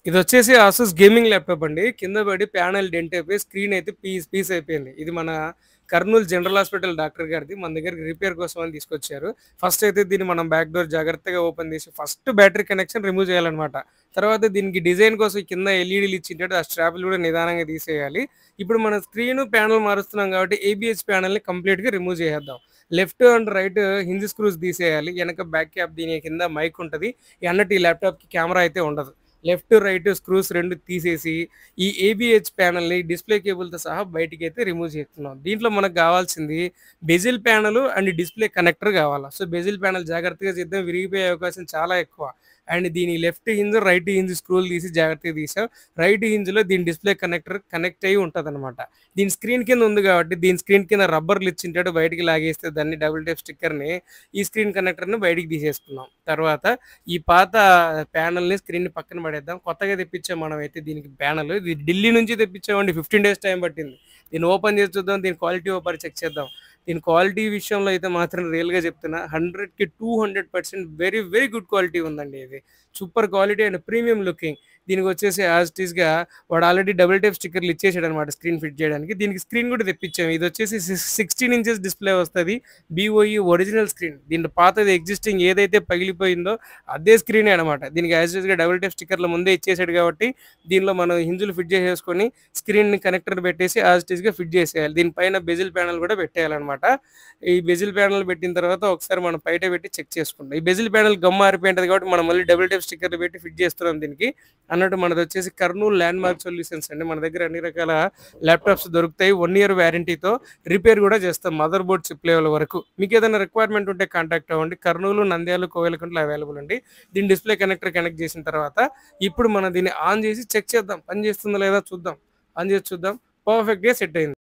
ఇదొచ్చేసి Asus gaming laptop అండి. కింద పడి ప్యానెల్ డెంట్ అయిపోయి స్క్రీన్ అయితే పీస్ పీస్ అయిపోయింది. ఇది మన కర్నూల్ జనరల్ హాస్పిటల్ డాక్టర్ గారిది. మన దగ్గరికి రిపేర్ కోసం అని తీసుకొచ్చారు. ఫస్ట్ అయితే దీన్ని మనం బ్యాక్ డోర్ జాగ్రత్తగా ఓపెన్ చేసి ఫస్ట్ బ్యాటరీ కనెక్షన్ రిమూవ్ చేయాలన్నమాట. తర్వాత దీనికి డిజైన్ కోసం కింద ఎల్ఈడీలు ఇచ్చింటాడు. ఆ స్ట్రాప్‌లు కూడా నిదానంగా తీసేయాలి. ఇప్పుడు మన స్క్రీను, ప్యానెల్ మారుస్తున్నాం కాబట్టి ఏబీహెచ్ ప్యానెల్‌ని కంప్లీట్‌గా రిమూవ్ చేసేద్దాం. Left and right hinge screws తీసేయాలి. వెనక బ్యాక్ క్యాప్ దీని కింద మైక్ ఉంటది. అన్నట్టు ఈ ల్యాప్‌టాప్‌కి కెమెరా అయితే ఉండదు. లెఫ్ట్, రైట్ స్క్రూస్ 2 తీసేసి, ఈ ఏబీహెచ్ ప్యానెల్‌ని డిస్‌ప్లే కేబుల్‌తో సహా బయటికైతే రిమూవ్ చేస్తున్నాం. దీంట్లో మనకు గావాల్సింది bezel panel and display connector గావాల. సో, బెజిల్ ప్యానెల్ జాగ్రత్తగా చేద్దాం. విరిగిపోయే అవకాశం చాలా ఎక్కువ. అండ్ దీని లెఫ్ట్ హింజ్, రైట్ హింజ్ స్క్రూలు తీసి జాగ్రత్తగా తీసాం. రైట్ హింజ్‌లో దీని డిస్‌ప్లే కనెక్టర్ కనెక్ట్ అయ్యి ఉంటదనమాట. దీని స్క్రీన్ కింద ఉంది గాబట్టి, దీని స్క్రీన్ కింద రబ్బర్‌లు ఇచ్చింటాడు. బయటికి లాగేస్తే దాన్ని డబుల్ టేప్ స్టిక్కర్‌ని ఈ స్క్రీన్ కనెక్టర్‌ని బయటికి తీసేసుకున్నాం. తర్వాత ఈ పాత ప్యానెల్‌ని, స్క్రీన్‌ని పక్కన పడేద్దాం. కొత్తగా తెప్పించాం మనమైతే దీనికి ప్యానెల్. ఇది ఢిల్లీ నుంచి తెప్పించామండి. 15 డేస్ టైం పట్టింది. దీన్ని ఓపెన్ చేసి చూద్దాం. దీని క్వాలిటీ ఒకసారి చెక్ చేద్దాం. దీని క్వాలిటీ విషయంలో అయితే మాత్రం రియల్‌గా చెప్తున్నా 100కి 200% వెరీ, వెరీ గుడ్ క్వాలిటీ ఉందండి ఇది. Super quality and premium looking. దీనికొచ్చేసి యాజ్ ఇట్ ఈస్‌గా వాడు ఆల్రెడీ డబుల్ టేప్ స్టిక్కర్‌లు ఇచ్చేసాడనమాట స్క్రీన్ ఫిట్ చేయడానికి. దీనికి స్క్రీన్ కూడా తెప్పించాం. ఇదొచ్చేసి 16 ఇంచెస్ డిస్‌ప్లే వస్తది. BOE original screen. దీంట్లో పాతది ఎగ్జిస్టింగ్ ఏదైతే పగిలిపోయిందో అదే స్క్రీనే అనమాట. దీనికి యాజ్ యూజ్‌గా డబుల్ టేప్ స్టిక్కర్‌లు ముందే ఇచ్చేసాడు కాబట్టి దీనిలో మనం హింజులు ఫిట్ చేసేసుకొని స్క్రీన్‌ని కనెక్టర్ పెట్టేసి యాజ్ ఇట్ ఈస్‌గా ఫిట్ చేసేయాలి. దీనిపైన బెజిల్ ప్యానెల్ కూడా పెట్టేయాలనమాట. ఈ బెజిల్ ప్యానెల్ పెట్టిన తర్వాత ఒకసారి మనం బయట పెట్టి చెక్ చేసుకుంటాం. ఈ బెజిల్ ప్యానెల్ గమ్ ఆరిపోయి ఉంటది కాబట్టి మనం మళ్ళీ డబుల్ టేప్ స్టిక్కర్‌లు పెట్టి ఫిట్ చేస్తున్నాం దీనికి. అన్నట్టు మనదొచ్చేసి కర్నూల్ ల్యాండ్ మార్క్ సొల్యూషన్స్ అండి. మన దగ్గర అన్ని రకాల ల్యాప్‌టాప్స్ దొరుకుతాయి. 1 ఇయర్ వారంటీతో రిపేర్ కూడా చేస్తాం. మదర్ బోర్డ్ చిప్ లెవెల్ వరకు. మీకేదైనా రిక్వైర్మెంట్ ఉంటే కాంటాక్ట్ అవ్వండి. కర్నూలు, నంద్యాల, కోవెలకుంట్ల అవైలబుల్ అండి. దీని డిస్‌ప్లే కనెక్టర్ కనెక్ట్ చేసిన తర్వాత ఇప్పుడు మనం దీన్ని ఆన్ చేసి చెక్ చేద్దాం. పని చేస్తుందా లేదా చూద్దాం. ఆన్ చేసి చూద్దాం. పర్ఫెక్ట్‌గా సెట్ అయింది.